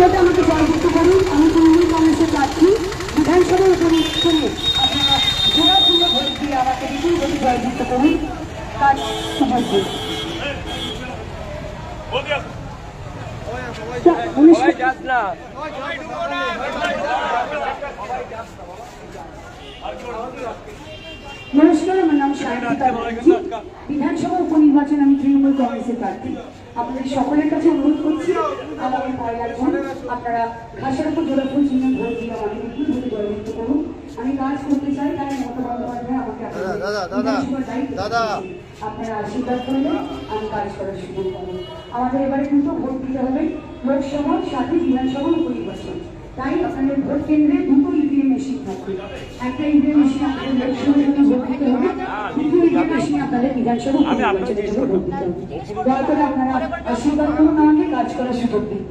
ভোটে আমাকে জয়যুক্ত করুন। আমি তৃণমূল কংগ্রেসের প্রার্থী। বিধানসভার উপনির্বাচনে আপনারা জোড়াফুলে ভোট দিয়ে আমাকে বিপুল ভোটে জয়যুক্ত করুন। তার সুযোগ দিন। নমস্কার, আমার নাম সায়ন্তিকা ব্যানার্জি। বিধানসভা উপনির্বাচন আমি তৃণমূল কংগ্রেসের প্রার্থী। আপনাদের সকলের কাছে অনুরোধ করছি আমাকে ভয় লাগছে আপনারা ঘাসের উপর জোড়াফুল চিহ্নে ভোট দিয়ে আমাকে বিপুল ভোটে জয়যুক্ত করুন। আমি কাজ করতে চাই, তাই মমতা বন্দ্যোপাধ্যায় আমাকে আপনারা আশীর্বাদ করলে আমি কাজ করার সুযোগ পাবো। আমাদের এবারে কিন্তু ভোট দিতে হবে লোকসভা সাথে বিধানসভা উপনির্বাচন। তাই আপনাদের ভোট কেন্দ্রে দুটো ইভিএম মেশিন থাকবে। একটা ইভিএম মেশিন আপনাদের লোকসভার জন্য ভোট দিতে হবে, দুটো ইভিএম মেশিন আপনাদের বিধানসভা উপনির্বাচনের জন্য ভোট দিতে হবে। দয়া করে আপনারা আশীর্বাদ করুন, আমাকে কাজ করার সুযোগ দিন।